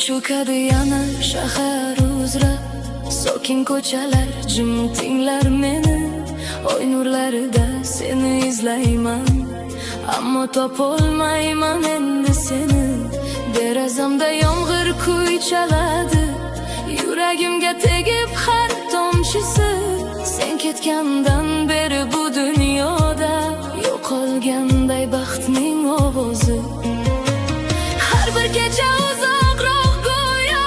cho'kadi yana shahar uzra, sokin ko'chalar jim tinglar meni. Oy nurlarida seni izlayman, ammo topolmayman endi seni. Derazamda yomg'ir kuy chaladi, yuragimga tegib har tomchisi. Sen ketgandan beri bu dunyoda yo'qolganday baxtning ovozi. Har bir kecha uzoqroq go'yo,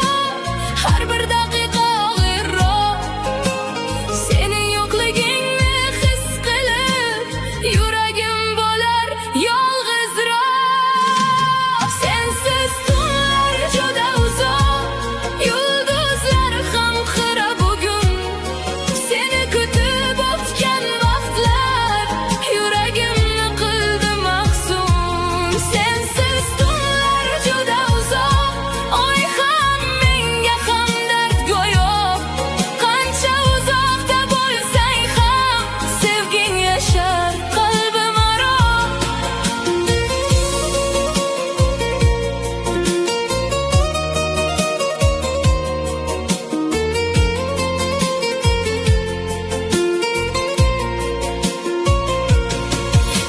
har bir daqiqa og'irroq. Sening yo'qligingni his qilib, yuragim bo'lar yolg'izroq. Sensiz tunlar juda uzoq, yulduzlar ham xira bugun. Seni kutib o'tgan vaqtlar yuragimni qildi mahzun. Sensiz tunlar juda uzoq, oy ham menga ham dard go'yo. Qancha uzoqda bo'lsang ham sevging yashar qalbim aro.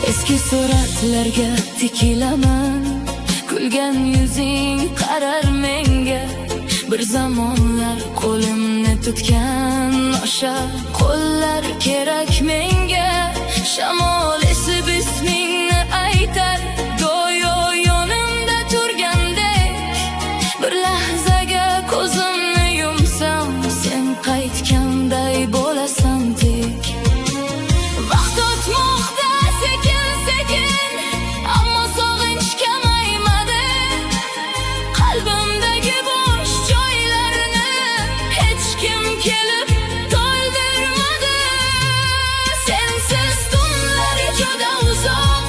Eski suratlarga tikilaman, kulgan yuzing qarar menga. Bir zamonlar qo'limni tutgan o'sha qo'llar kerak menga. Shamol esib ismingni aytar, go'yo yonimda turgandek. Bir lahzaga ko'zimni yumsam, sen qaytganday bo'lasan tek. Vaqt o'tmoqda sekin sekin, ammo sog'inch kamaymadi. Qalbimdagi bo'sh joylarni hech kim kelib to'ldirmadi. Sensiz tunlar juda uzoq,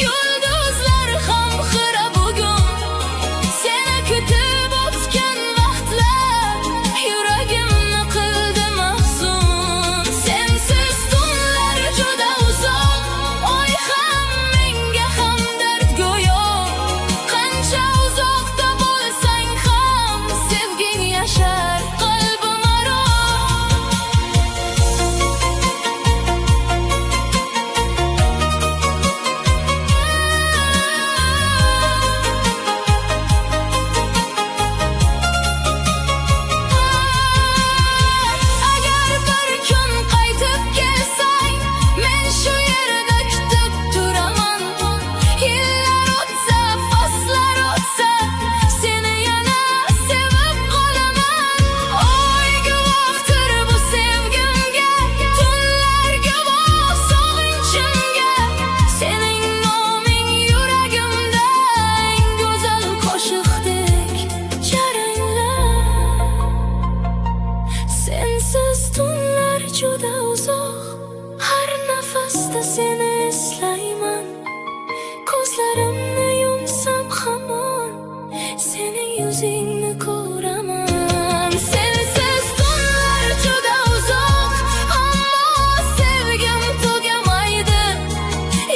yulduzlar ham xira bugun. Seni kutib o'tgan vaqtlar yuragimni qildi mahzun. Sensiz tunlar juda uzoq, oy ham menga ham dard go'yo. Qancha uzoqda bo'lsang ham sevging yashar qalbim aro. Agar bir kun qaytib kelsang, men shu yerda kutib turaman. Yillar o'tsa, faslar o'tsa, seni yana sevib qolaman. Oy guvohdir bu sevgimga, tunlar guvoh sog'inchimga. Sening noming yuragimda eng go'zal qo'shiqdek jaranglar. Sensiz tunlar juda uzoq, har nafasda seni eslayman. Ko'zlarimni yumsam hamon sening yuzingni ko'raman. Sensiz tunlar juda uzoq, ammo sevgim tugamaydi.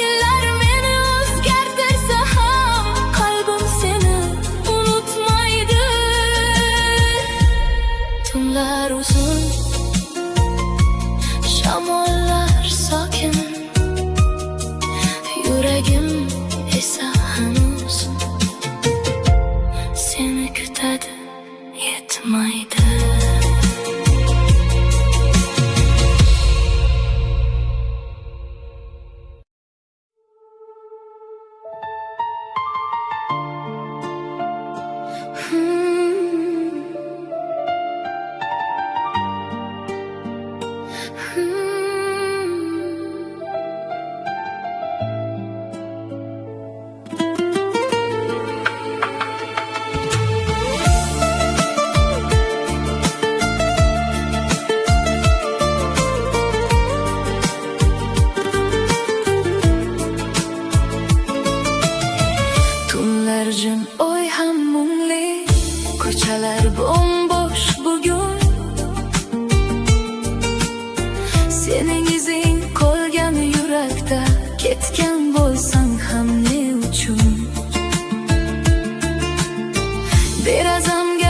Yillar meni o'zgartirsa ham qalbim seni unutmaydi. Tunlar uzun, shamollar sokin, yuragim esa hanuz seni kutadi, yetmaydi. Tunlar jim, oy ham mungli, ko'chalar bo'm-bo'sh bugun. Sening izing qolgan yurakda, ketgan bo'lsang ham ne uchun? Derazamga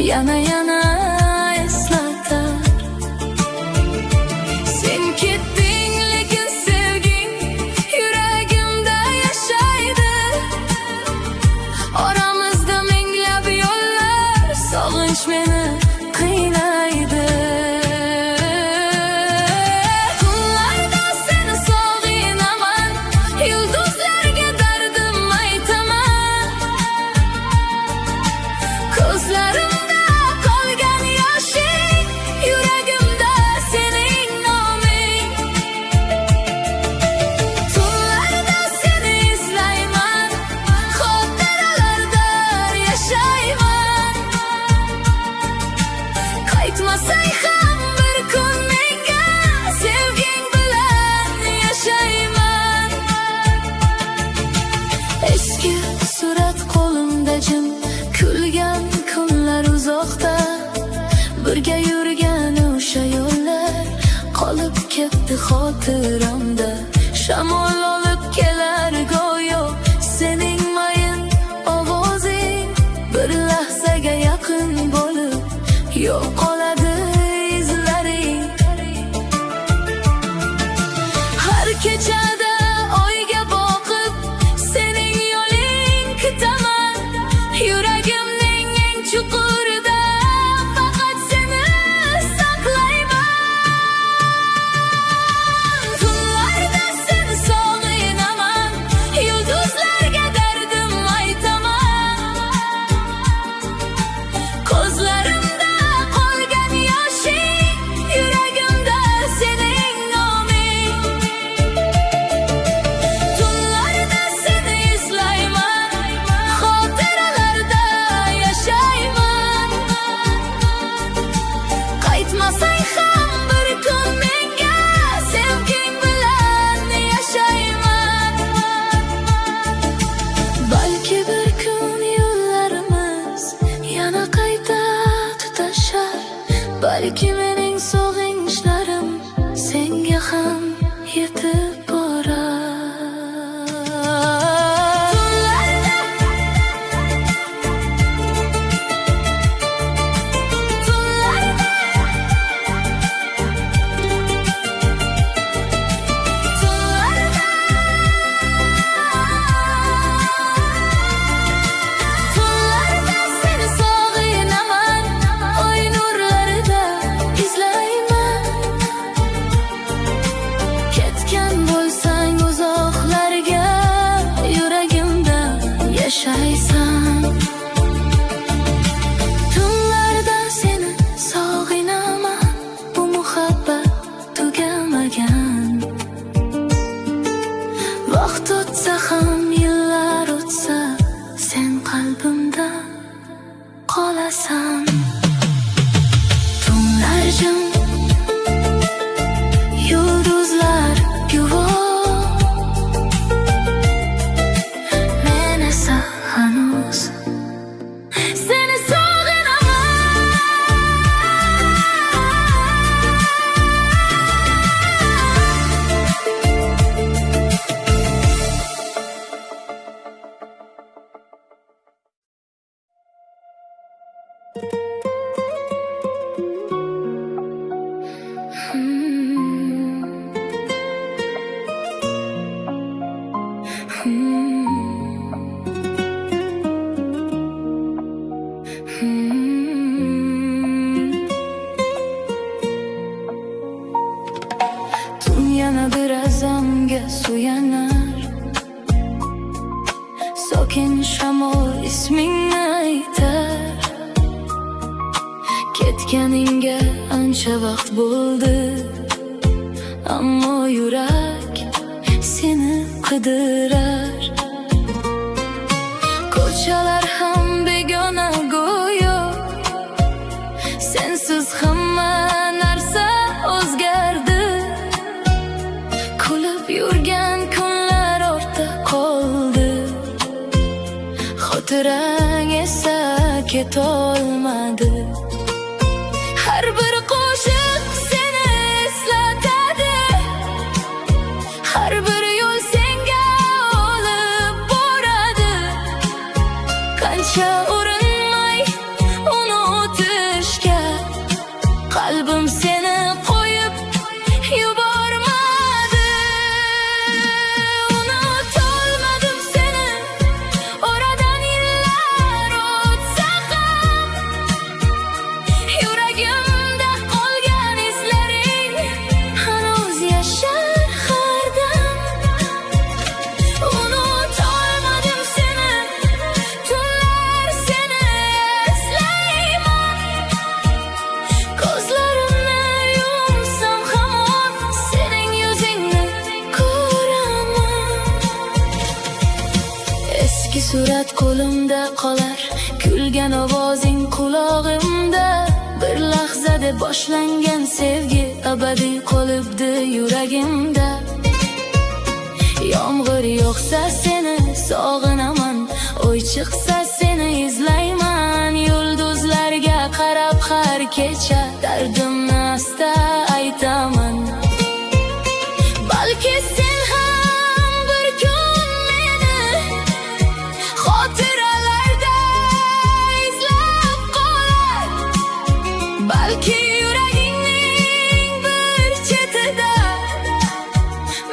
yana eslatar. Sen ketding lekin sevging yuragimda yashaydi. Oramizda minglab yo'llar, sog'inch meni qiynaydi. Tunlarda seni sog'inaman, yulduzlarga dardim aytaman. Ko'zlarimda qolgan yoshing, yuragimda sening noming. Tunlarda seni izlayman, xotiralarda yashayman. Qaytmasang ham bir kun menga, sevging bilan yashayman. Eski surat qo'limda jim, kulgan kunlar uzoqda. Birga yurgan o'sha yo'llar qolib ketdi xotiramda. Shamol olib kelar go'yo sening mayin ovozing, bir lahzaga yaqin bo'lib yo'qoladi izlaring. Har kechada oyga boqib sening yo'ling kutaman. Yuragimning eng chuqurida faqat seni saqlayman. Tunlarda seni sog'inaman, yulduzlarga dardim aytaman. Ko'zlarimda qolgan yoshing, yuragimda sening noming. Tunlarda seni izlayman, xotiralarda yashayman. Qaytmasang ham bir kun menga, sevging bilan yashayman. Balki bir kun yo'llarimiz yana qayta tutashar. Balki mening sog'inchlarim senga ham yetib borar. Tunlarda seni sog'inaman, oy nurlarida izlayman. Ketgan bo'lsang uzoqlarga, yuragimda yashaysan. Tunlarda seni sog'inaman, bu muhabbat tugamagan. Vaqt o'tsa ham, yillar o'tsa, sen qalbimda qolasan. Tunlar jim, yulduzlar guvoh, men esa hanuz seni sog'inaman. Tun yana bir azamga suyanar, sokin shamol ismingni aytar. Ketganingga ancha vaqt bo'ldi, ammo yurak seni qidirar. Ko'chalar ham begona go'yo, sensiz hamma narsa o'zgardi. Kulib yurgan kunlar ortda qoldi, xotirang esa ketolmadi. Har bir qo'shiq seni eslatadi, har bir yo'l senga surat qo'limda qolar, kulgan ovozing qulog'imda. Bir lahzada boshlangan sevgi abadiy qolibdi yuragimda. Yomg'ir yog'sa seni sog'inaman, oy chiqsa seni izlayman. Yulduzlarga qarab har kecha dardimni asta aytaman. Balki sen ham bir kun meni xotiralarda izlab qolar. Balki yuragingning bir chetida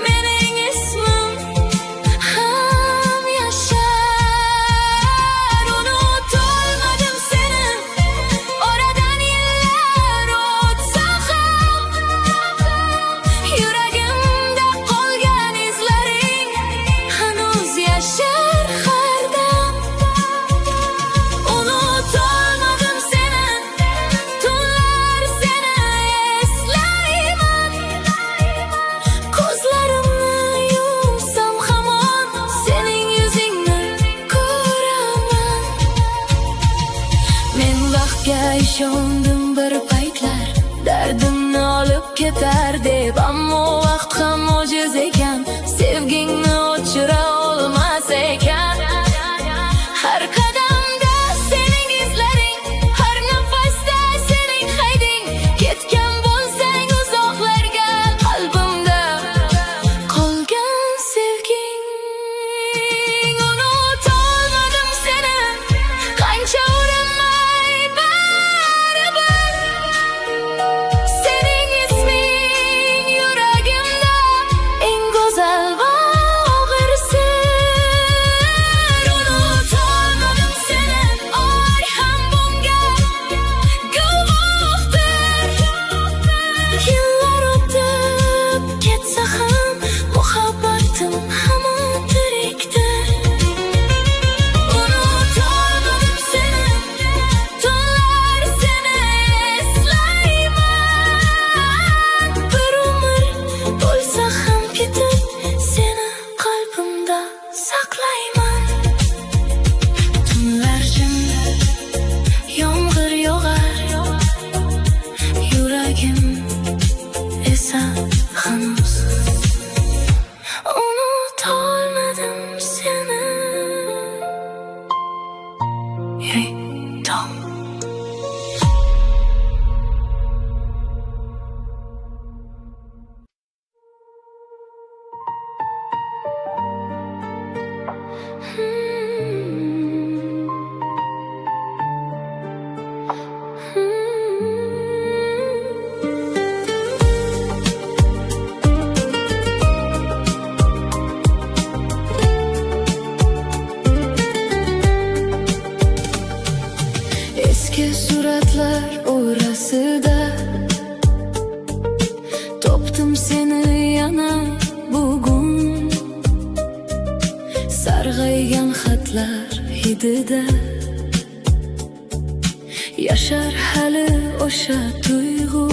mening ismim ham yashar. Unutolmadim seni, oradan yillar o'tsa ham yuragimda qolgan izlaring hanuz yashar har dam. Unutolmadim seni, tunlar seni eslayman. Ko'zlarimni yumsam hamon sening yuzingni ko'raman. Men vaqtga ishondim bir paytlar, dardimni olib ketar deb, ammo vaqt ham mo'jiz ekan, sevgingni o'chira olmas ekan. Har qadamda sening izlaring, har nafasda sening hayding. Ketgan bo'lsang uzoqlarga, qalbimda qolgan sevging. Unutolmadim seni, qancha urinmay baribir sening isming yuragimda eng go'zal va og'ir sir. Unutolmadim seni, oy ham bunga guvohdir. Yillar o'tib ketsa ham muhabbatim hamon tirikdir. Unutolmadim seni, tunlar seni eslayman. Bir umr bo'lsa ham ketib seni qalbimda saqlayman. Tunlar jim, yomg'ir yog'ar, yuragim esa hanuz. Unutolmadim seni. Hey, Tom. Eski suratlar orasida topdim seni yana bugun. Sarg'aygan xatlar hidida yashar hali o'sha tuyg'u.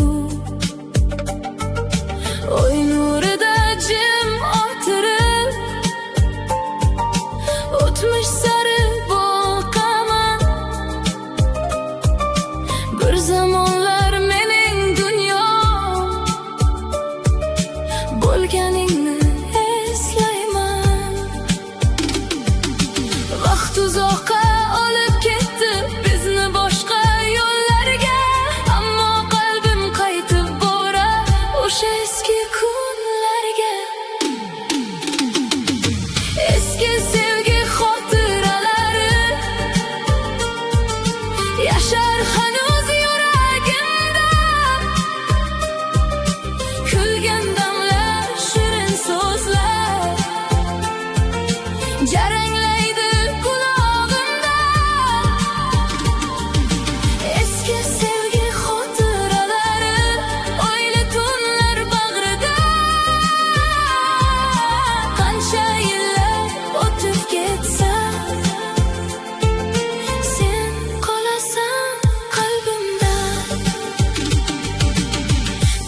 Oy nurida jim o'tirib o'tmish sari boqaman. Bir zamonlar mening dunyo bo'lganingni eslayman. Vaqt uzoqqa olib ketdi bizni boshqa yo'llarga, ammo qalbim qaytib borar o'sha eski kunlarga. Eski sevgi xotiralari yashar hanuz yuragimda. Kulgan damlar, shirin so'zlar jaranglaydi qulog'imda. Eski sevgi xotiralari, oyli tunlar bag'rida. Qancha yillar o'tib ketsa sen qolasan qalbimda.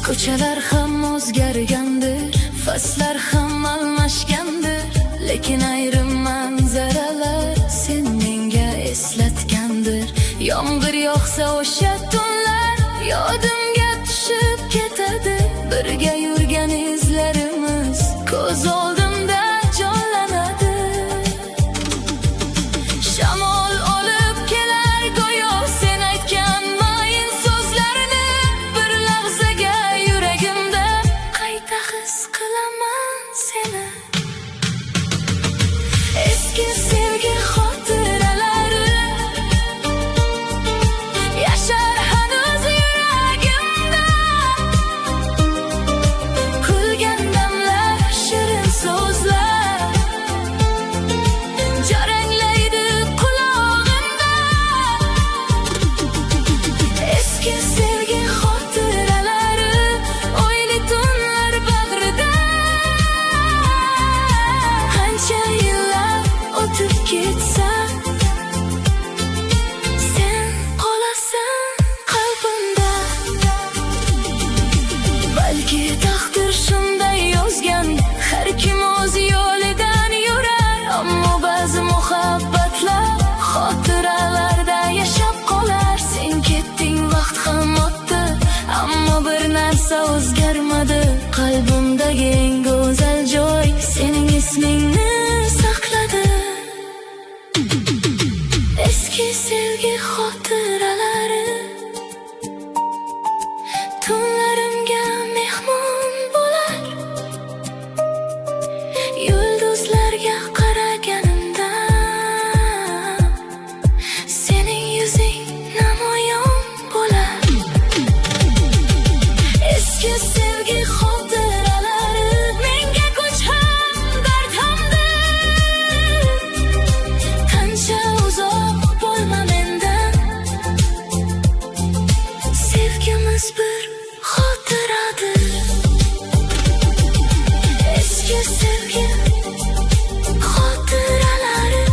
Ko'chalar ham o'zgargandir, faslar ham almashgandir, lekin ayrim manzaralar kimdir. Yomg'ir yog'sa o'sha tunlar yodimga tushib ketadi. Birga yurgan izlarimiz ko'z oldimda jonlanadi. Shamol olib kelar go'yo sen aytgan mayin so'zlarni. Bir lahzaga yuragimda qayta his qilaman seni. Eski sevgi xotiralari yashar hanuz yuragimda. Kulgan damlar, shirin so'zlar jaranglaydi qulog'imda. Eski sevgi xotiralari o'yli tunlar bag'rida. Qancha yillar o'tib ketsa sen qolasan qalbimda. Balki taqdir shunday yozgan, har kim o'z yo'lidan yurar. Ammo ba'zi muhabbatlar xotiralarda yashab qolar. Sen ketding, vaqt ham o'tdi, ammo bir narsa o'zgarmadi. Qalbimdagi eng go'zal joy sening ismingni saqladi. Eski sevgi xotiralari tunlarimga mehmon bo'lar. Yulduzlarga qaraganimda sening yuzing namoyon bo'lar. Eski sevgi xotiralari menga kuch ham dard hamdir. Qancha uzoq bo'lma mendan, sevgimiz bir xotiradir. Eski sevgi xotiralari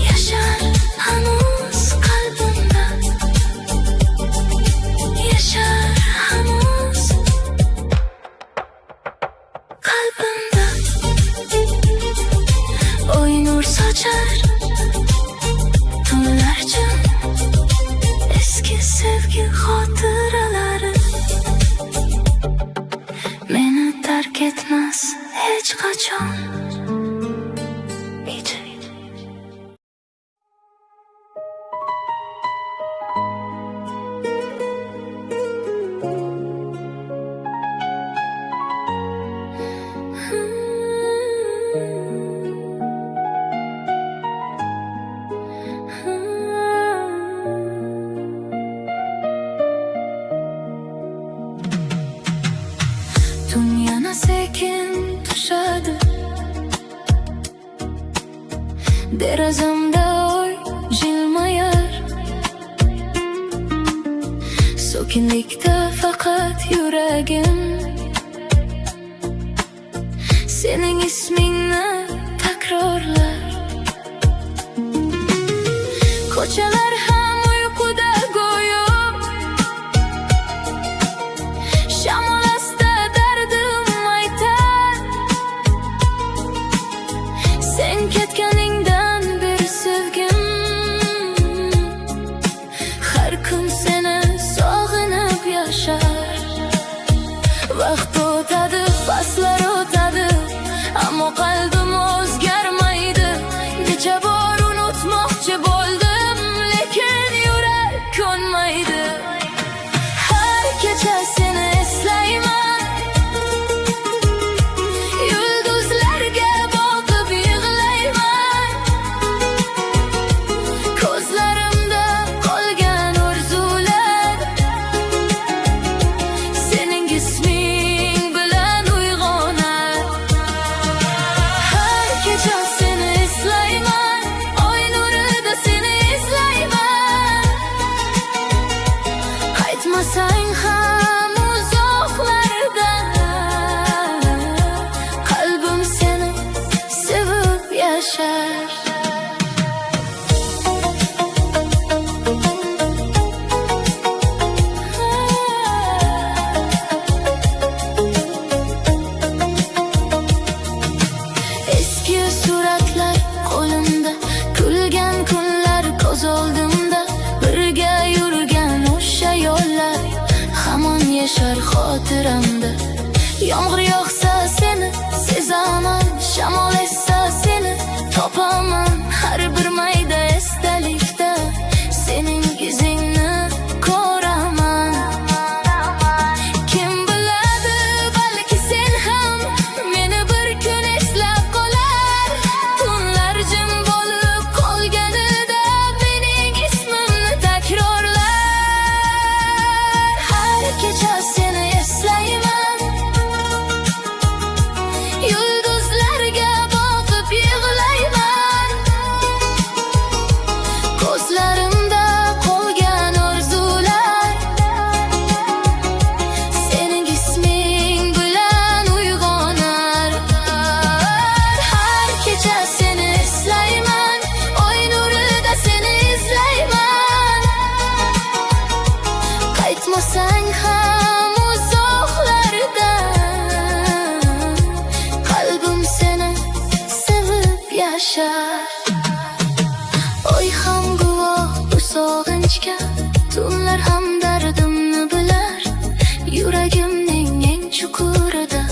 yashar hanuz qalbimda. Yashar hanuz qalbimda. Oy nur sochar tunlarcha. Eski sevgi xotiralari meni tark etmas hech qachon. Tun yana sekin tushadi. Derazamda oy jilmayar. Sokinlikda faqat yuragim sening ismingni takrorlar. Ko'chalar ham uyquda go'yo. Shamol asta dardim aytar. Sen ketganingdan beri sevgim har kun seni sog'inib yashar. Vaqt o'tadi, faslar o'tadi, ammo qalbim o'zgarmaydi. Necha bor unutmoqchi bo'ldim, lekin yurak ko'nmaydi. Har kecha seni eslayman, yulduzlarga boqib yig'layman. Ko'zlarimda qolgan orzular sening isming bilan Yağmur yağsa seni sezaman, shamol essa seni topaman. Har bir mayda esdalikda sening izingni ko'raman. Kim biladi, balki sen ham meni bir kun eslab qolar. Tunlar jim bo'lib qolganida mening ismimni takrorlar. Har kecha seni eslayman, yulduzlarga boqib yig'layman. Ko'zlarimda qolgan orzular sening isming bilan uyg'onar. Har kecha seni eslayman, oy nurida seni izlayman. Qaytmasang ham uzoqlardan, qalbim seni sevib yashar. Oy ham guvoh bu sog'inchga, tunlar ham dardimni bilar. Yuragimning eng chuqurida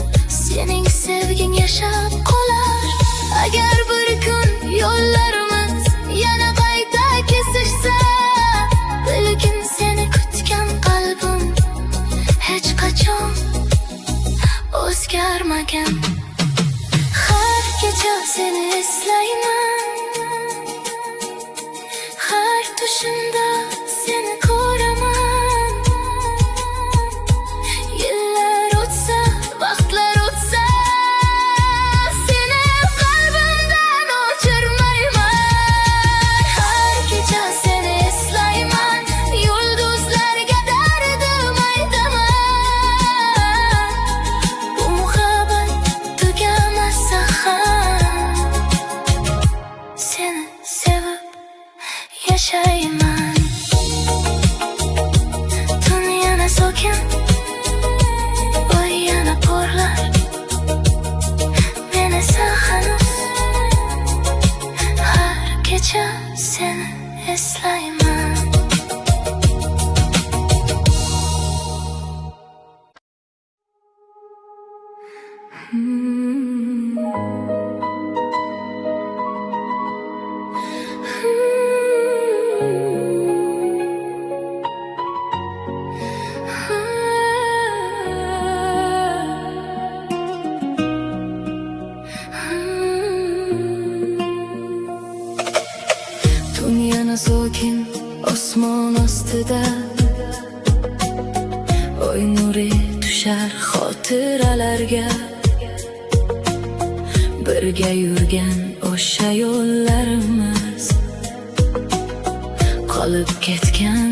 sening sevging yashab qolar. Agar bir kun yo'llarimiz yana qayta kesishsa, bilgin seni kutgan qalbim hech qachon o'zgarmagan. Har kecha seni eslayman, har tushimda seni ko'raman. Yillar o'tsa, vaqtlar o'tsa, seni qalbimdan o'chirmayman. Har kecha seni eslayman, yulduzlarga dardim aytaman. Bu muhabbat tugamasa ham seni sevib yashayman. Tun yana sokin, oy yana porlar. Men esa hanuz har kecha seni eslayman. Tun yana sokin, osmon ostida oy nuri tushar xotiralarga. Birga yurgan o'sha yo'llarimiz qolib ketgan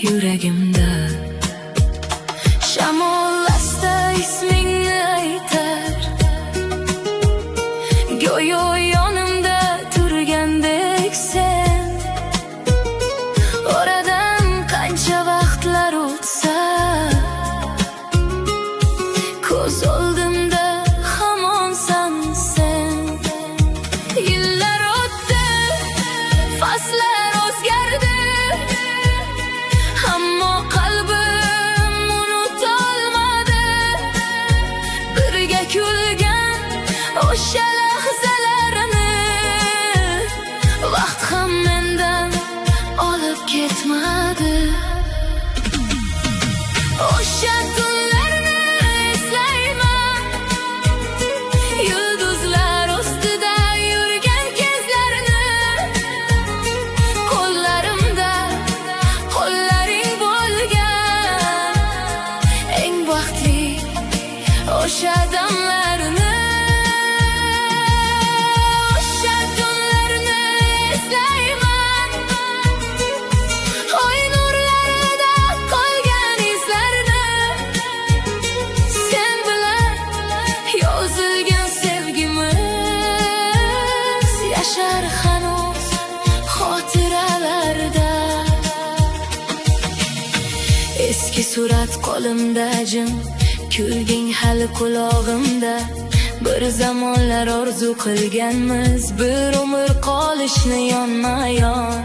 yuragimda. Shamol asta ismingni aytar, go'yo yonimda turgandek sen. Oradan qancha vaqtlar o'tsa, ko'z oldimda hamonsan sen. Yillar o'tdi, faslar o'zgardi, ammo qalbim unutolmadi. Birga kulgan o'sha lahzalarini vaqt ham mendan olib ketmadi. O'sha tunlarni eslayman, yulduzlar ostida yurgan kezlarni. Qo'llarimda qo'llaring bo'lgan eng baxtli o'sha damlarni. O'sha tunlarni eslayman, oy nurlarida qolgan izlarni. Sen bilan yozilgan sevgimiz yashar hanuz xotiralarda. Eski surat qo'limda jim, kulging hali qulog'imda. Bir zamonlar orzu qilganmiz, bir umr qolishni yonma-yon.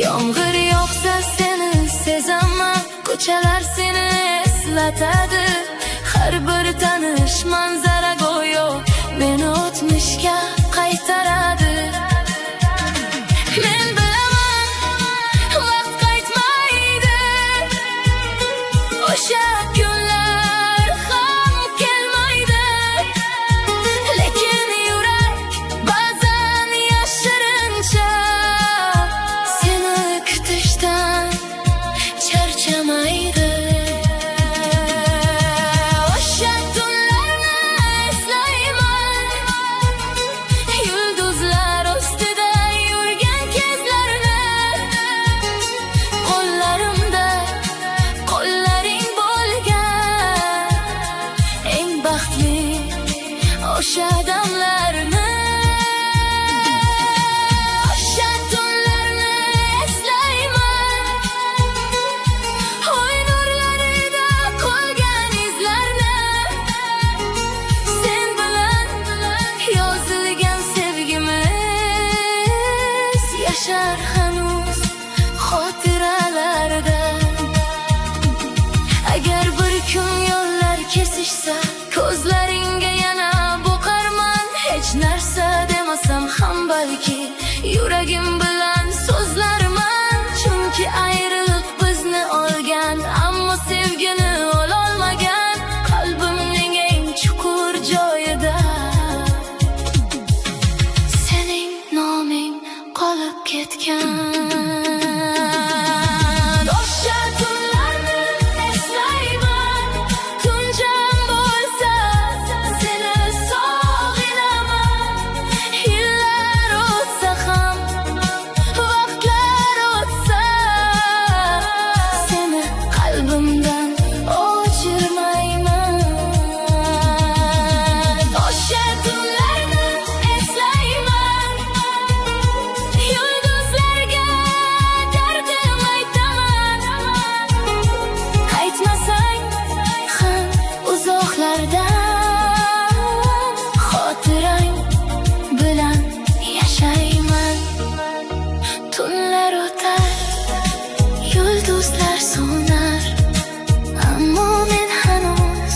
Yomg'ir yog'sa seni sezaman, ko'chalar seni eslatadi. Har bir tanish manzara go'yo meni o'tmishga qaytaradi. Men bilaman, vaqt qaytmaydi, o'sha kunlar ham kelmaydi. Lekin yurak ba'zan yashirincha seni kutishdan charchamaydi. O'sha tunlarni eslayman, yulduzlar ustida yurgan kezlarni. Qo'llarimda qo'llaring bo'lgan, eng baxtli o'sha damlarni. O'sha tunlarni eslayman, oy nurlarida qolgan izlarni. Sen bilan yozilgan sevgimiz yashar hanuz xotiralarda. Agar bir kun yo'llar kesishsa, ko'zlaringga yana boqarman. Hech narsa demasam ham balki yuragim bilan so'zlarman. Chunki ayriliq bizni olgan, ammo sevgini ololmagan. Qalbimning eng chuqur joyida sening noming qolib ketgan. O'sha tunlarni eslayman, tunjam bo'lsa seni sog'inaman. Yillar o'tsa ham, vaqtlar o'tsa, seni qalbimdan o'chirmayman. O'sha tunlarni eslayman, yulduzlarga dardim aytaman. Qaytmasang ham uzoqlardan, xotirang bilan yashayman. Tunlar o'tar, yulduzlar so'nar, ammo men hanuz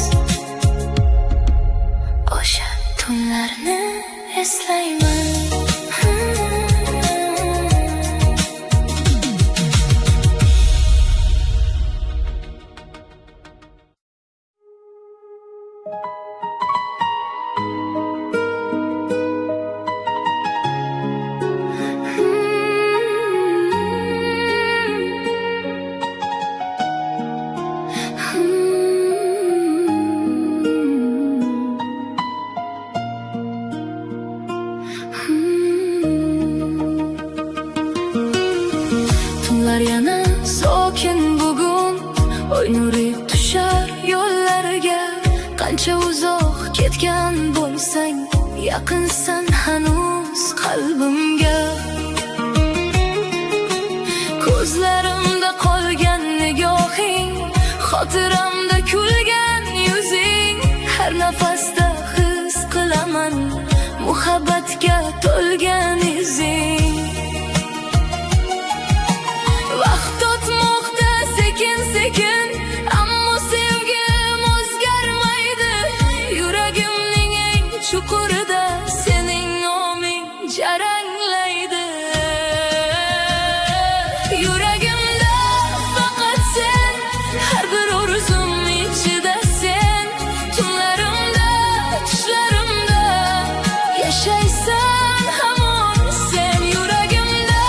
o'sha tunlarni eslayman. Tunlar yana sokin bugun, oy nuri tushar yo'llarga. Qancha uzoq ketgan bo'lsang, yaqinsan hanuz qalbimga. Ko'zlarimda qolgan nigohing, xotiramda kulgan yuzing. Har nafasda his qilaman muhabbatga to'lgan izing. Vaqt o'tmoqda sekin sekin, ammo sevgim o'zgarmaydi. Yuragimning eng chuqurida sening noming jaranglaydi. Yuragimda faqat sen, har bir orzum ichida sen. Tunlarimda, tushlarimda yashaysan hamon sen. Yuragimda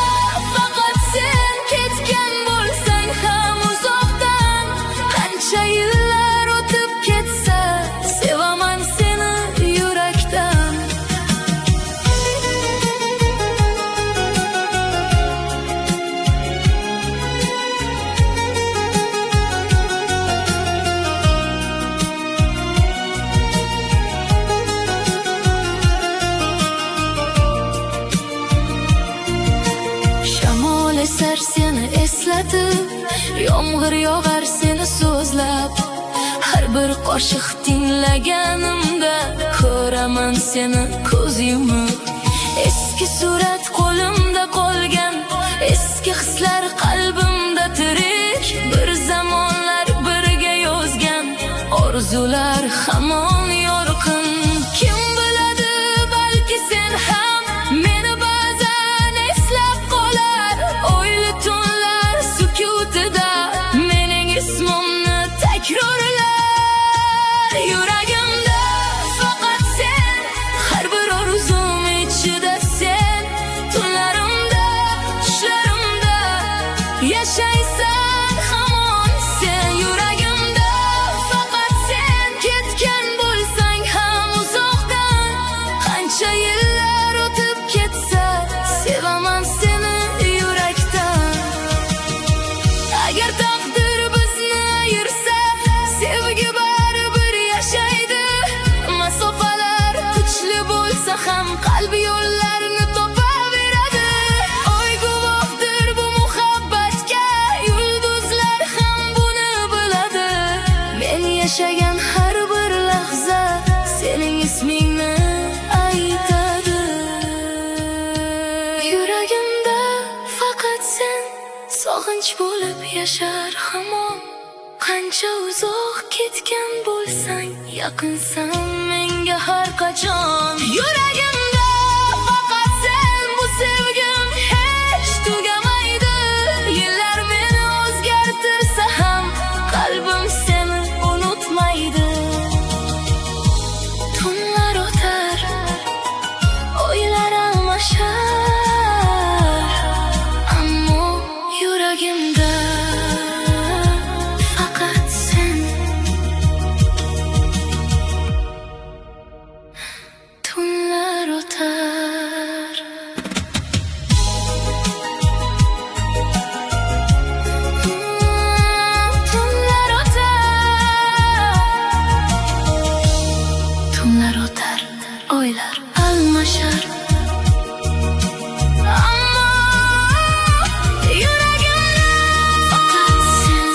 faqat sen, ketgan bo'lsang ham uzoqdan. Qancha yillar o'tib ketsa, sevaman seni yurakdan. Shamol esar seni eslatib, yomg'ir yog'ar seni so'zlab. Har bir qo'shiq tinglaganimda ko'raman seni ko'z yumib. Eski surat qo'limda qolgan, eski hislar qalbimda tirik. Bir zamonlar birga yozgan orzular bo'lar hamon yorqin. Kim biladi, balki sen ham meni ba'zan eslab qolar. O'yli tunlar sukutida mening ismimni takrorlar. Yuragimda faqat sen, har bir orzum ichida sen. Tunlarimda, tushlarimda yashaysan hamon sen. Yuragimda faqat sen, ketgan bo'lsang ham uzoqdan. Qancha yillar o'tib ketsa, sevaman seni yurakdan. Agar taqdir bizni ayirsa, sevgi baribir yashaydi. Masofalar kuchli bo'lsa ham qalb yo'llarini topaveradi. Oy guvohdir bu muhabbatga, yulduzlar ham buni biladi. Men yashagan har bir lahza sening ismingni aytadi. Yuragimda faqat sen, sog'inch bo'lib yashar hamon. Qancha uzoq ketgan bo'lsang, yaqinsan menga har qachon. Yuragimda faqat sen, bu sevgim hech tugamaydi. Yillar meni o'zgartirsa ham qalbim seni unutmaydi. Tunlar o'tar, oylar almashar, ammo yuragimda faqat sen. Tunlar o'tar. Tunlar o'tar. Tunlar o'tar, oylar almashar, ammo yuragimda faqat sen.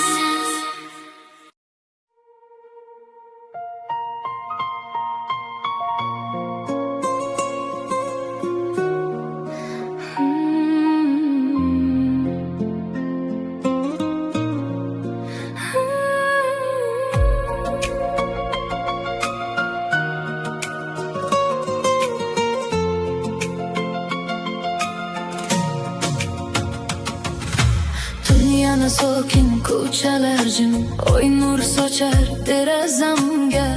Yana sokin ko'chalar jim, oy nur sochar derazamga.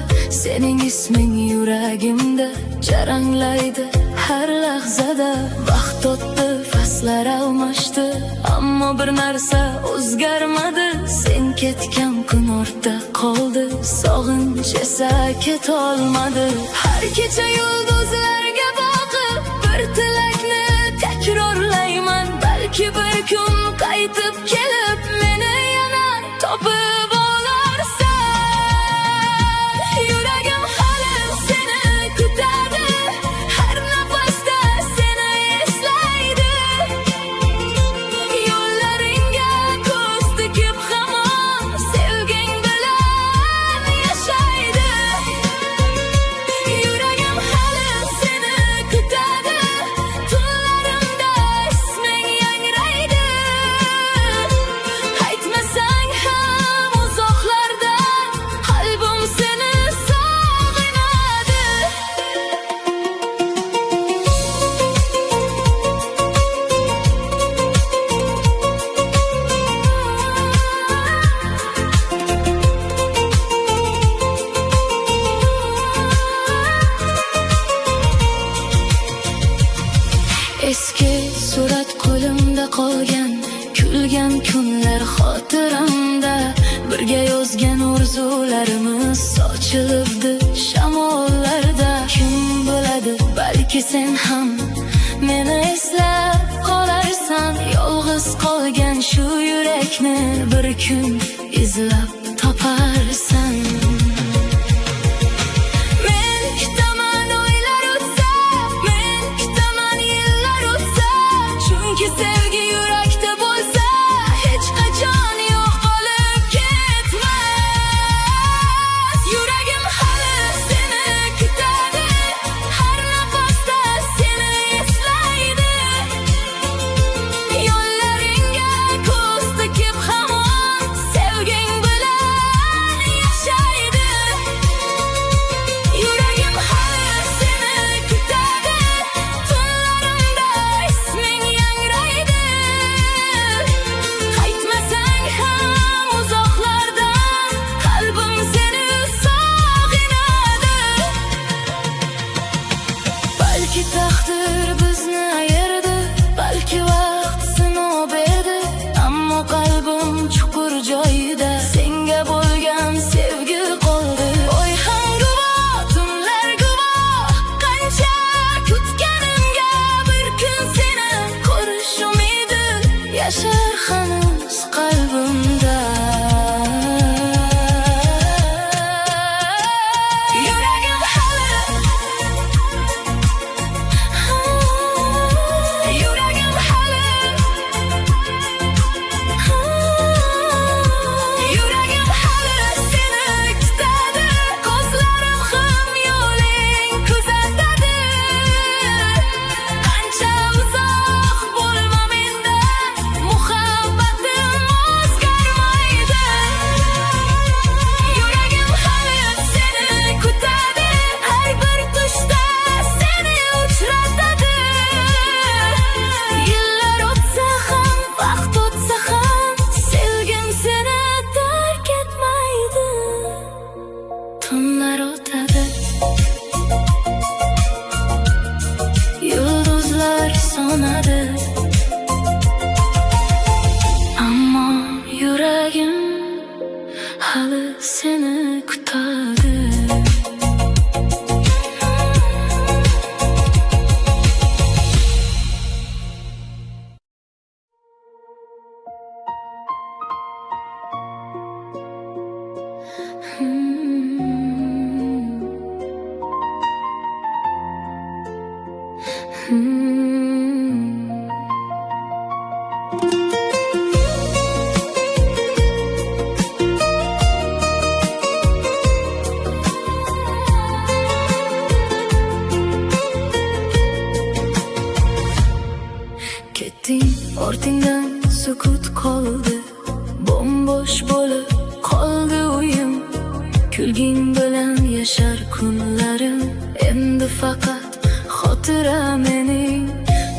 Sening isming yuragimda jaranglaydi har lahzada. Vaqt o'tdi, faslar almashdi, ammo bir narsa o'zgarmadi. Sen ketgan kun ortda qoldi, sog'inch esa ketolmadi. Har kecha yulduzlarga boqib bir tilakni takrorlayman. Balki bir kun qaytib kelib meni yana topib olarsan. Yuragim hali seni kutadi, har nafasda seni eslaydi. Yo'llaringga ko'z tikib hamon sevging bilan yashaydi. Yuragim hali seni kutadi, tunlarimda isming yangraydi. Qaytmasang ham uzoqlarda, qalbim seni sog'inadi. Eski surat qo'limda qolgan, kulgan kunlar xotiramda. Birga yozgan orzularimiz sochilibdi shamollarda. Kim biladi, balki sen ham meni eslab qolarsan. Yolg'iz qolgan shu yurakni bir kun izlab toparsan. Men kutaman oylar o'tsa, men kutaman yillar o'tsa. Chunki sevgi yurakda bo'lsa, hech qachon yo'q bo'lib ketmas. Yuragim hali seni kutadi, har nafasda seni eslaydi. Yo'llaringga ko'z tikib hamon sevging bilan sukut qoldi, bombosh bo'lib qoldi uyim. Kulging bilan yashar kunlarim, endi faqat xotira mening.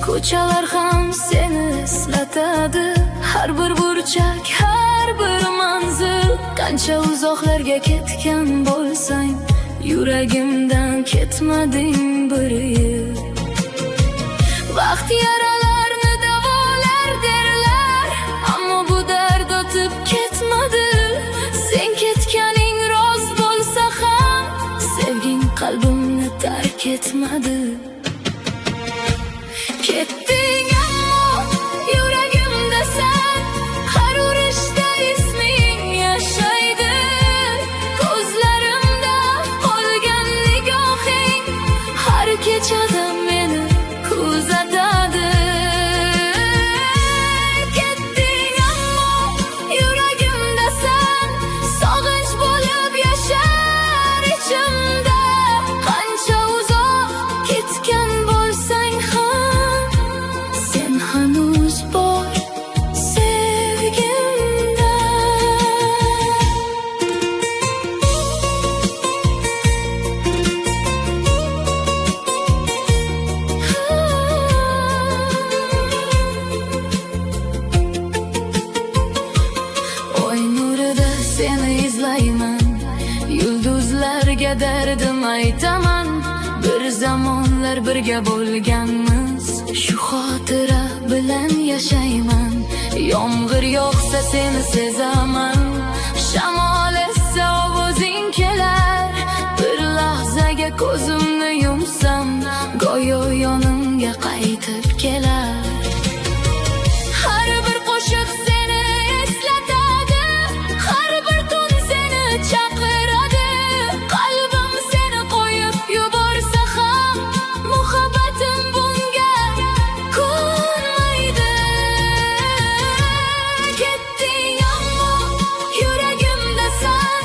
Ko'chalar ham seni eslatadi, har bir burchak, har bir manzil. Qancha uzoqlarga ketgan bo'lsang, yuragimdan ketmading bir yil. Vaqt yaralarni davolar derlar, ammo bu dard o'tib ketmadi. Sen ketganing rost bo'lsa ham, sevging qalbimni tark etmadi. Ketding ammo yuragimdasan, har urishda isming yashaydi. Ko'zlarimda qolgan nigohing har kechada meni kuzatadi. Ketding ammo yuragimdasan, sog'inch bo'lib yashar ichimda. Qancha uzoq ketgan bo'lsang ham, sen hanuz bor sevgimda. Oy nurida seni izlayman, yulduzlarga dardim aytaman. Bir zamonlar birga bo'lganmiz, shu xotira bilan yashayman. Yomg'ir yog'sa seni sezaman, shamol essa ovozing kelar. Bir lahzaga ko'zimni yumsam, go'yo yonimga qaytib kelar. Har bir qo'shiq seni eslatadi, har bir tun seni chaqiradi. Qalbim seni qo'yib yuborsa ham, muhabbatim bunga ko'nmaydi. Ketding ammo yuragimdasan,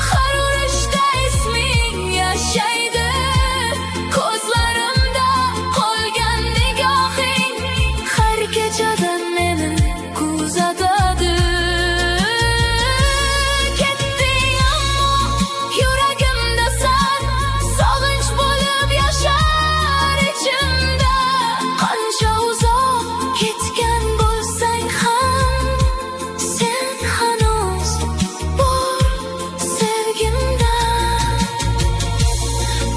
har urishda isming yashaydi. Ko'zlarimda qolgan nigohing har kechada meni kuzatadi. Ketding ammo yuragimdasan, sog'inch bo'lib yashar ichimda. Qancha uzoq ketgan bo'lsang ham, sen hanuz bor sevgimda.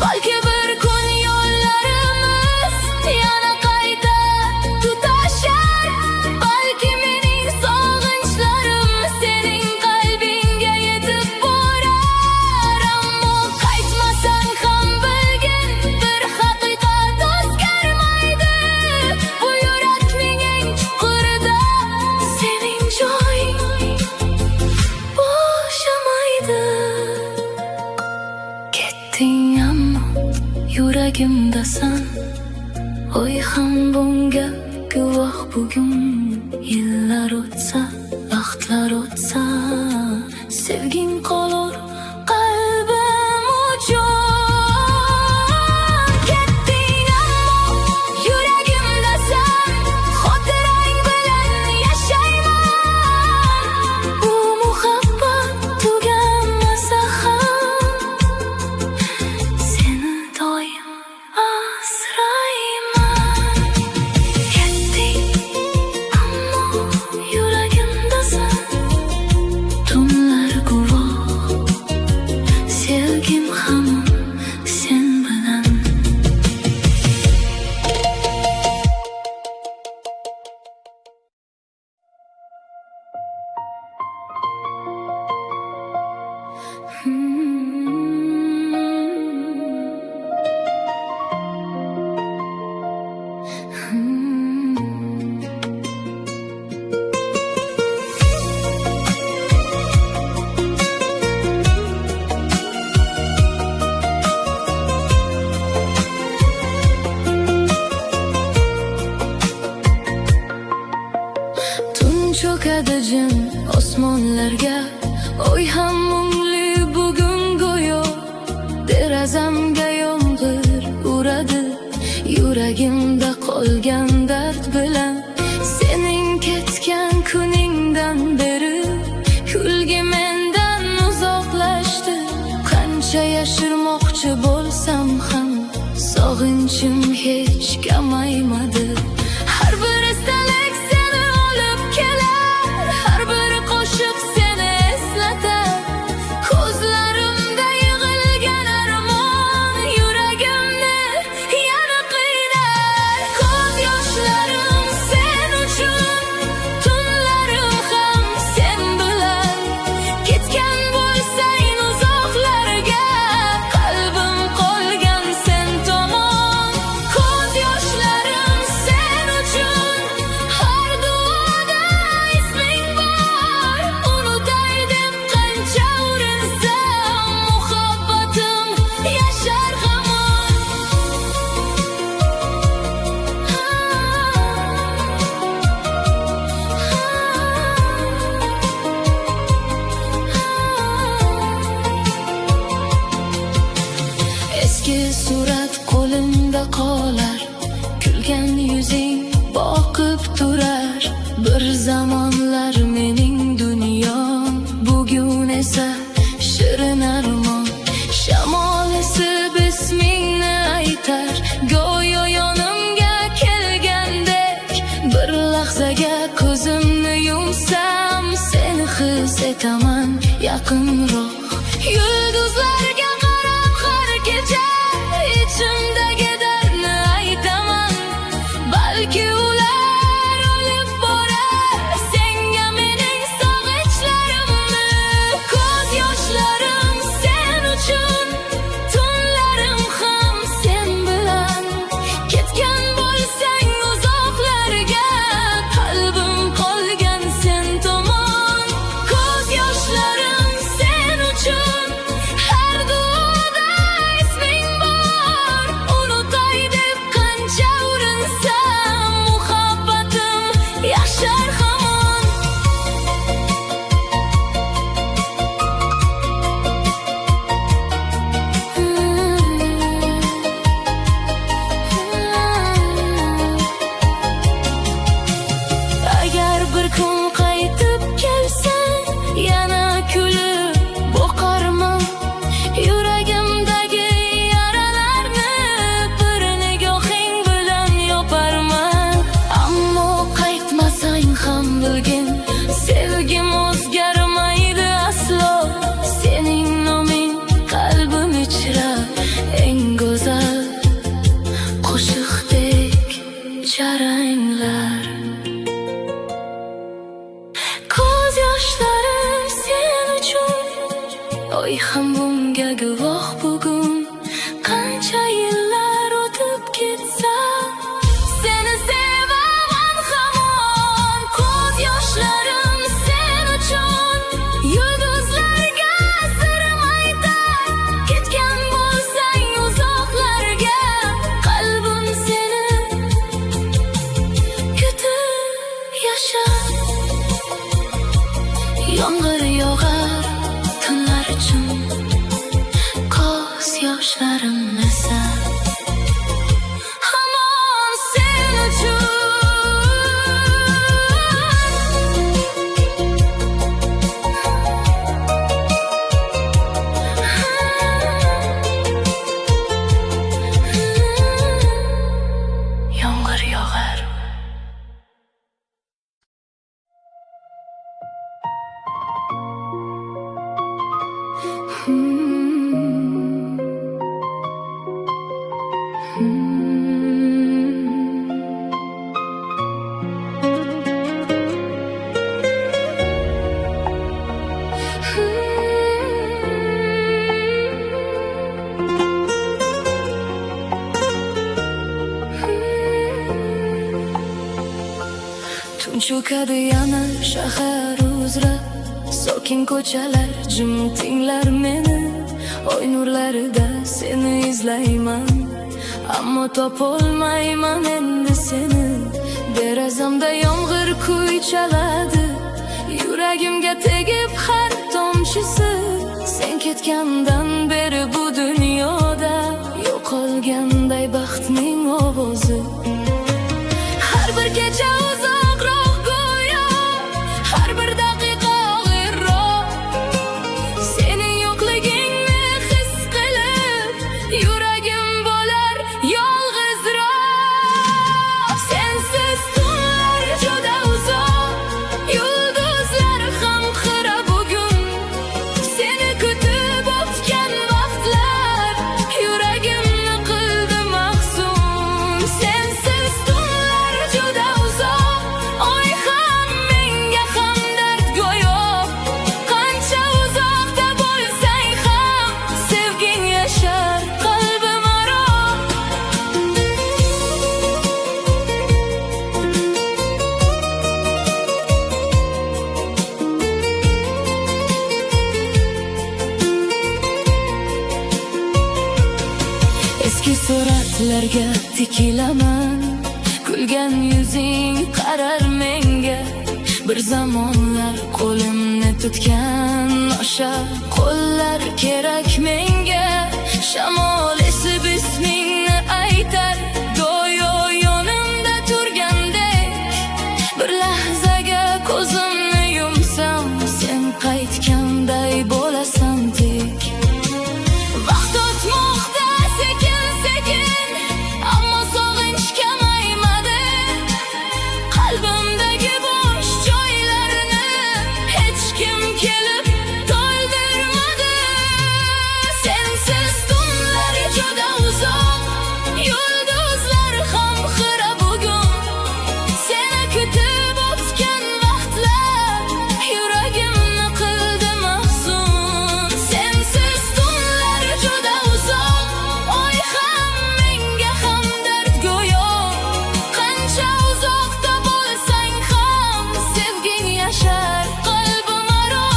Balki bir kun yo'llarimiz yana qayta tutashar. Balki mening sog'inchlarim sening qalbingga yetib borar. Ammo qaytmasang ham bilgin, bir haqiqat o'zgarmaydi. Bu yurakning eng chuqurida sening joying bo'shamaydi. Ketding ammo yuragimdasan, oy ham bunga guvoh bugun. Yillar o'tsa, vaqtlar o'tsa, sevging qolur qalbim uchun. Ketding ammo yuragimdasan, xotirang bilan yashayman. Bu muhabbat tugamasa ham, seni doim asrayman. Ketding ammo yuragimdasan, tunlar guvoh, sevgim hamon sen bilan. Tun cho'kadi jim osmonlarga, oy ham mungli bugun go'yo. Derazamga yomg'ir uradi, yuragimda qolgan dard bilan. Sening ketgan kun kundan beri kulgi mendan uzoqlashdi. Qancha yashirmoqchi bo'lsam ham sog'inchim hech kamaymadi. Har bir istalak seni olib kelar, har bir qo'shiq seni eslatar. Ko'zlarimda yig'ilgan armon yuragimni yana qiynar. Ko'z yoshlarim sen uchun, tunlarim ham sen bilan. Ketgan bo'lsang uzoqlarga, qalbim qolgan sen tomon. Ko'z yoshlarim sen uchun, har duoda isming bor. Unutay deb qancha urinsam, muhabbatim yashar hamon. Eski surat qo'limda qolar, kulgan yuzing boqib turar. Bir zamonlar mening dunyom, bugun esa shirin armon. Shamol esib ismingni aytar, go'yo yonimga kelgandek. Bir lahzaga ko'zimni yumsam, seni his etaman yaqinroq. Yulduzlarga qarab har kecha ichimdagi dardni aytaman. Balki ular olib borar senga mening sog'inchlarimni. Ko'z yoshlarim sen uchun, tunlarim ham sen bilan. Ketgan bo'lsang uzoqlarga, qalbim qolgan sen tomon. Ko'z yoshlarim sen uchun, har duoda isming bor. Unutay deb qancha urinsam, muhabbatim yashar hamon. Agar bir kun qaytib kelsang, yana kulib boqarman. Yuragimdagi yaralarni bir nigohing bilan yoparman. Ammo qaytmasang ham bilgin, sevgim o'zgarmaydi aslo. Sening noming qalbim ichra, eng go'zal qo'shiqdek jaranglar. Ko'z yoshlarim sen uchun, oy ham bunga guvoh bugun. Qancha yillar o'tib ketsa, seni sevaman hamon. Ko'z yoshlarim sen uchun, yulduzlarga sirim aytar. Ketgan bo'lsang uzoqlarga, qalbim seni kutib yashar. Yomg'ir yog'ar tunlar uchun, ko'z yoshlarim esa hamon sen uchun. Yomg'ir yog'ar. Tun cho'kadi yana shahar uzra, sokin ko'chalar jim tinglar meni. Oy nurlarida seni izlayman, ammo topolmayman endi seni. Derazamda yomg'ir kuy chaladi, yuragimga tegib har tomchisi. Sen ketgandan beri bu dunyoda yo'qolganday baxtning ovozi. Har bir kecha uzoqroq go'yo, har bir Eski suratlarga tikilaman, kulgan yuzing qarar menga. Bir zamonlar qo'limni tutgan o'sha qo'llar kerak menga. Shamol esib ismingni aytar, go'yo yonimda turgandek. Bir lahzaga ko'zimni yumsam, sen qaytganday bo'lasan tek. Vaqt o'tmoqda sekin sekin, ammo sog'inch kamaymadi. Qalbimdagi bo'sh joylarni hech kim kelib to'ldirmadi. Sensiz tunlar juda uzoq, yulduzlar ham xira bugun. Seni kutib o'tgan vaqtlar yuragimni qildi mahzun. Sensiz tunlar juda uzoq, oy ham menga hamdard go'yo. Qancha uzoqda bo'lsang ham sevging yashar qalbim aro.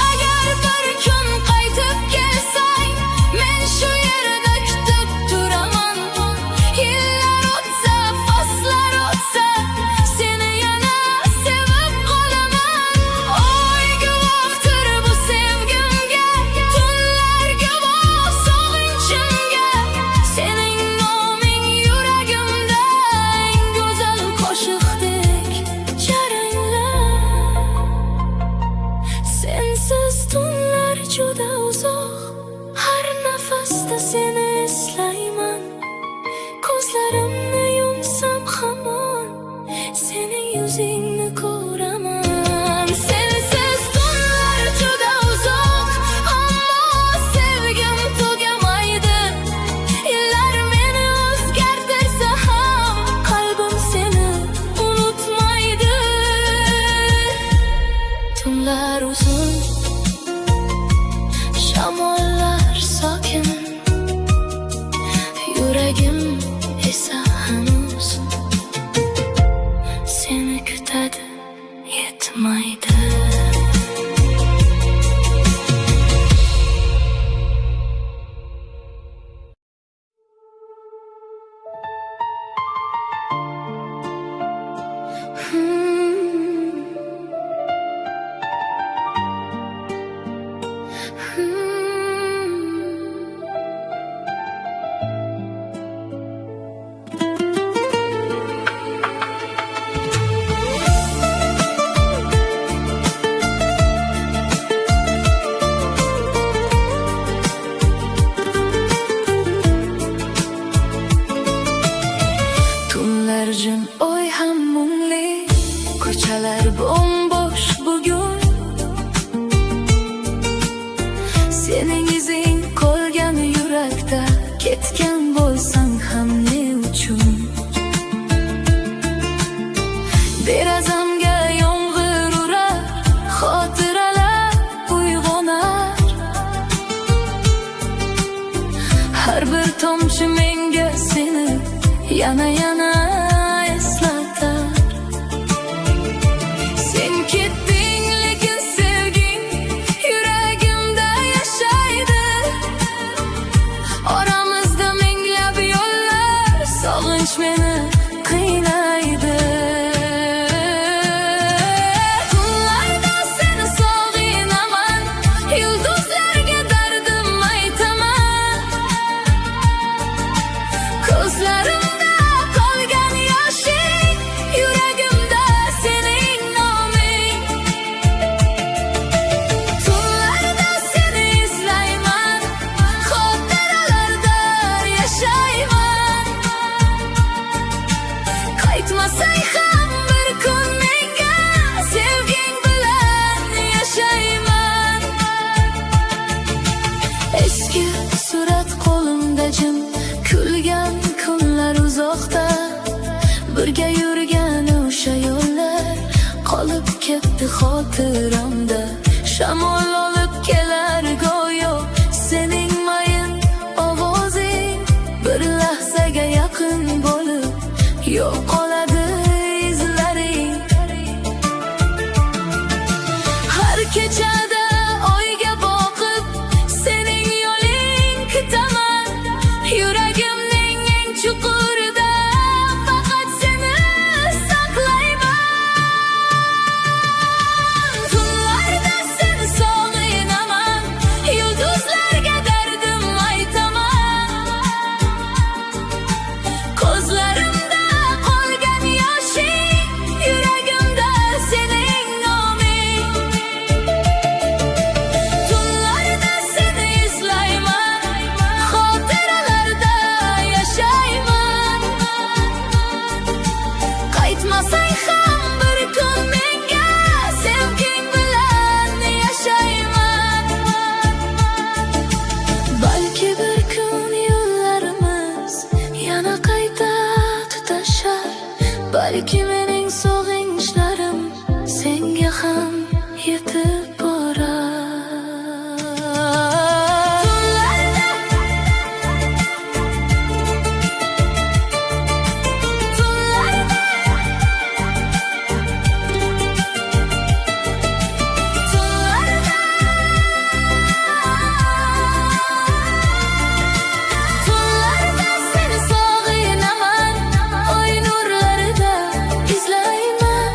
Agar bir kun qaytib kelsang, men shu yerda kutib turaman. Yillar o'tsa, faslar o'tsa, seni yana sevib qolaman. Oy guvohdir bu sevgimga, tunlar guvoh sog'inchimga. Sening noming yuragimda eng go'zal qo'shiqdek jaranglar. Sensiz tunlar juda uzoq, har nafasda seni eslayman. Ko'zlarimni yumsam hamon sening yuzingni ko'raman. Sensiz tunlar juda uzoq, ammo sevgim tugamaydi. Yillar meni o'zgartirsa ham qalbim seni unutmaydi. Tunlar uzun, shamollar sokin, yuragim esa hanuz seni kutadi, yetmaydi. Tunlar jim, oy ham mungli, ko'chalar bombosh bugun. Sening izing qolgan yurakda, ketgan bo'lsang ham ne uchun? Derazamga yomg'ir urar, xotiralar uyg'onar. Har bir tomchi menga seni yana eslatar. Sen ketding, lekin sevging yuragimda yashaydi. Oramizda minglab yo'llar, sog'inch meni qiynaydi. Tunlarda seni sog'inaman, yulduzlarga dardim aytaman. Ko'zlarimda qolgan yoshing, yuragimda sening noming. Tunlarda seni izlayman, xotiralarda yashayman. Qaytmasang ham bir kun menga, sevging bilan yashayman. Eski surat qo'limda jim, kulgan kunlar uzoqda. Birga yurgan o'sha yo'llar qolib ketdi xotiramda. Shamol olib kelar go'yo sening mayin ovozing, bir ko'p qoladi izlaring. Har kechada oyga boqib sening yo'ling kutaman. Yuragimning eng chuqurida faqat seni saqlayman. Tunlarda seni sog'inaman, yulduzlarga dardim aytaman. Ko'zlarimda qolgan yoshing, yuragimda sening noming. Tunlarda seni izlayman, xotiralarda yashayman. Qaytmasang ham bir kun menga, sevging bilan yashayman. Balki bir kun yo'llarimiz yana qayta tutashar. Balki mening sog'inchlarim senga ham yetib borar. Tunlarda seni sog'inaman, oy nurlarida izlayman.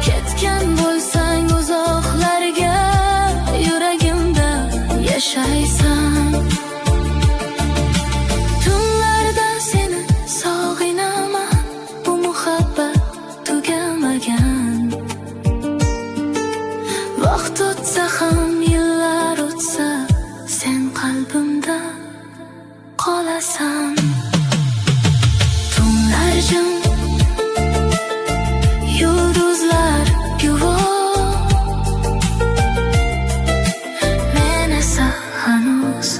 Ketgan bo'lsang uzoqlarga, yuragimda yashaysan. Tunlarda seni sog'inaman, bu muhabbat tugamagan. Vaqt o'tsa ham, yillar o'tsa, sen qalbimda qolasan. Tunlar jim, yulduzlar guvoh, men esa hanuz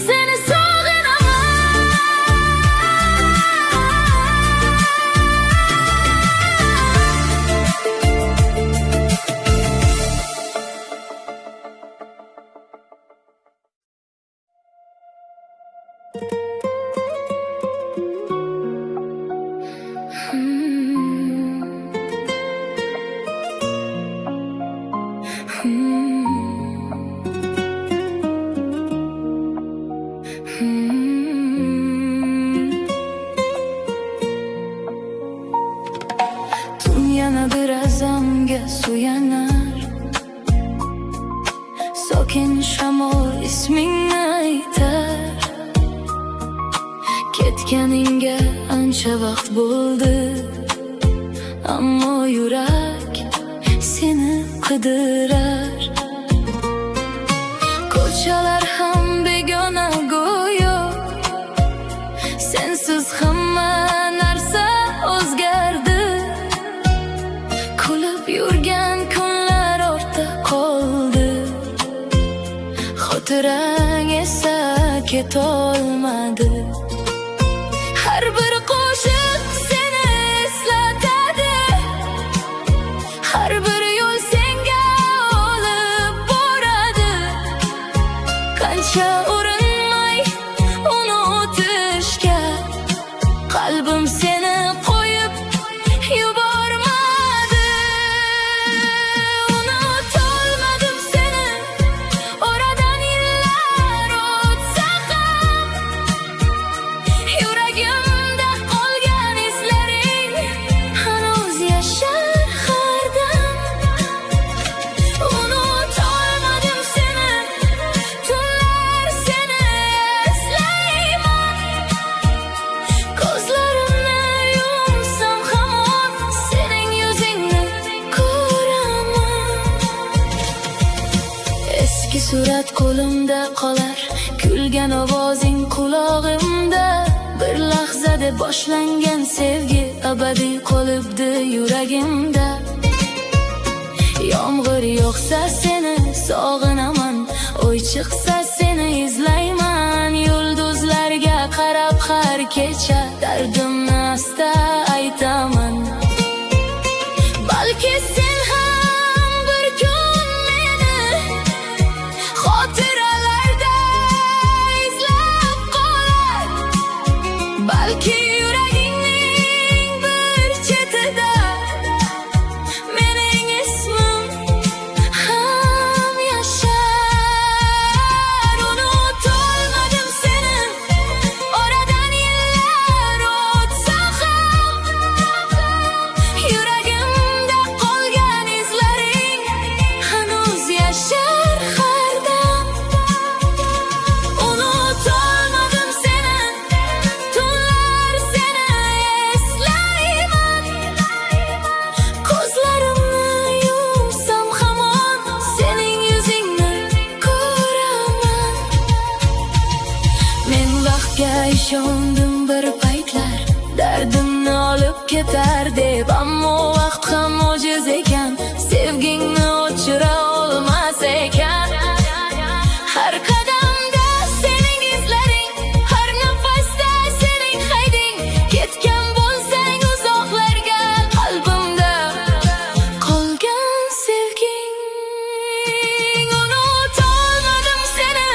seni sog'inaman. Tun yana bir azamga suyanar, sokin shamol ismingni aytar. Ketganingga ancha vaqt bo'ldi, ammo yurak seni qidirar. Ko'chalar ham begona go'yo, sensiz hamma narsa o'zgardi. Kulib yurgan kunlar ortda qoldi, xotirang esa ketolmadi. Har bir qo'shiq seni eslatadi, har bir yo'l senga olib boradi. Qancha urinmay unutishga, qalbim seni qo'yib yubormadi. Unutolmadim seni, oradan yillar o'tsa ham. Yuragimda qolgan izlaring hanuz yashar har dam. Unutolmadim seni, tunlar seni eslayman. Ko'zlarimni yumsam hamon sening yuzingni ko'raman. Eski surat qo'limda qolar, kulgan ovozing qulog'imda. Bir lahzada boshlangan sevgi abadiy qolibdi yuragimda. Yomg'ir yog'sa seni sog'inaman, oy chiqsa seni izlayman. Yulduzlarga qarab har kecha dardimni asta aytaman. Balki sen ham bir kun meni xotiralarda izlab qolar. Aşkka ishondim bir paytlar, dardimni olib ketar deb, ammo vaqt ham ojiz ekan, sevgingni o'chira olmas ekan. Har qadamda sening izlaring, har nafasda sening hayding, ketgan bo'lsang uzoqlarga, qalbimda qolgan sevging. Unutolmadim seni,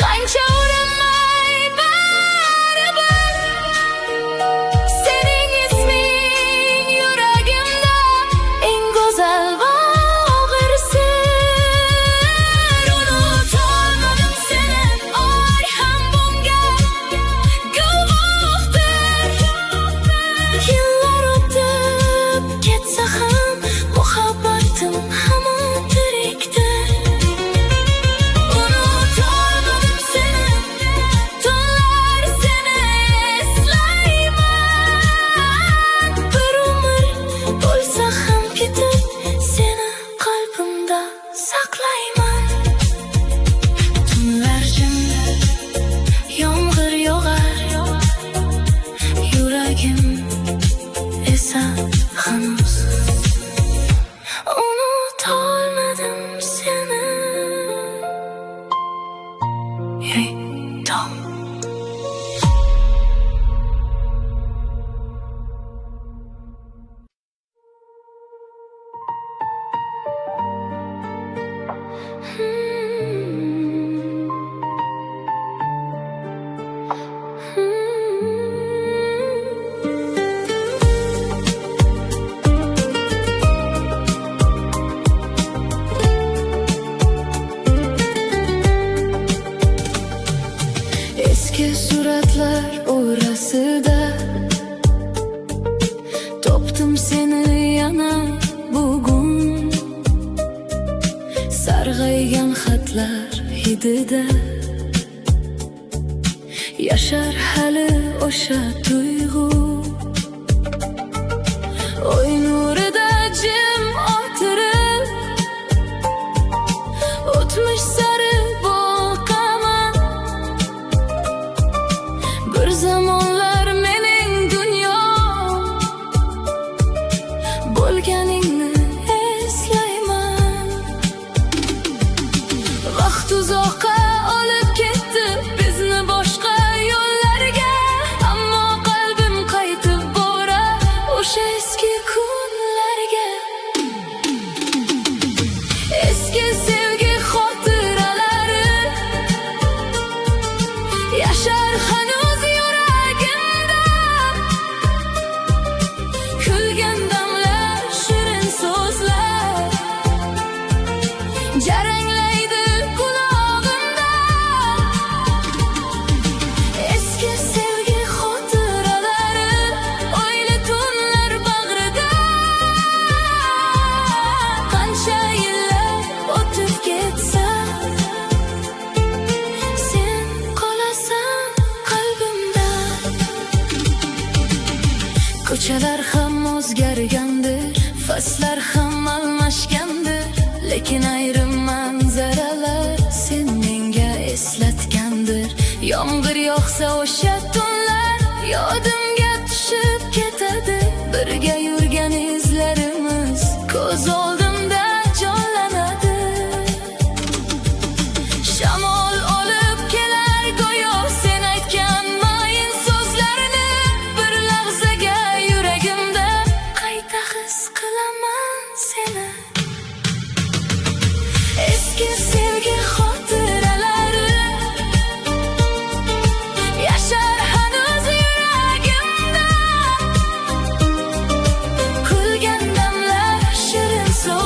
qancha urinmay baribir. Sening isming yuragimda eng go'zal va og'ir sir. Unutolmadim seni, oy ham bunga guvohdir. Yillar o'tib ketsa ham muhabbatim hamon tirikdir. Unutolmadim seni, tunlar seni eslayman. Bir umr bo'lsa ham ketib, seni qalbimda saqlayman. Tunlar jim, yomg'ir yog'ar, yuragim esa hanuz unutolmadim seni. Hey, Tom. Eski suratlar orasida topdim seni yana bugun. Sarg'aygan xatlar hidida yashar hali o'sha tuyg'u. Oy nurida jim o'tirib, o'tmish sari boqaman. Bir zamonlar mening dunyo bo'lganingni eslayman. Vaqt uzoqqa olib ketdi bizni boshqa yo'llarga, ammo qalbim qaytib borar o'sha eski kunlarga. Eski sevgi xotiralari yashar hanuz yuragimda. Kulgan damlar, shirin so'zlar jaranglaydi qulog'imda. Eski sevgi xotiralari, o'yli tunlar bag'rida. Qancha yillar o'tib ketsa, sen qolasan qalbimda. Ko'chalar ham o'zgargandir, faslar ham almashgandir, lekin ayrim manzaralar sen menga eslatgandir. Yomg'ir yog'sa o'sha tunlar yodimga tushib ketadi. Birga yurgan izlarimiz ko'z oldimda jonlanadi. Shamol olib kelar go'yo sen aytgan mayin so'zlarni. Bir lahzaga yuragimda qayta his qilaman seni. Eski sevgi xotiralari yashar hanuz yuragimda. Kulgan damlar, shirin so'zlar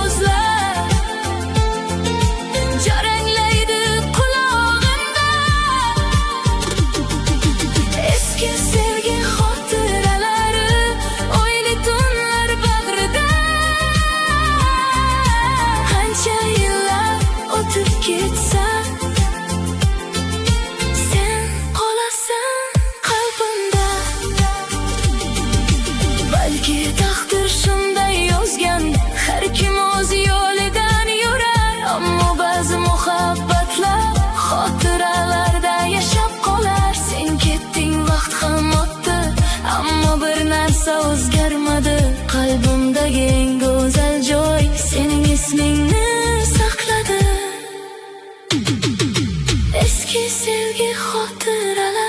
ismingni saqladim. Eski sevgi xotiralar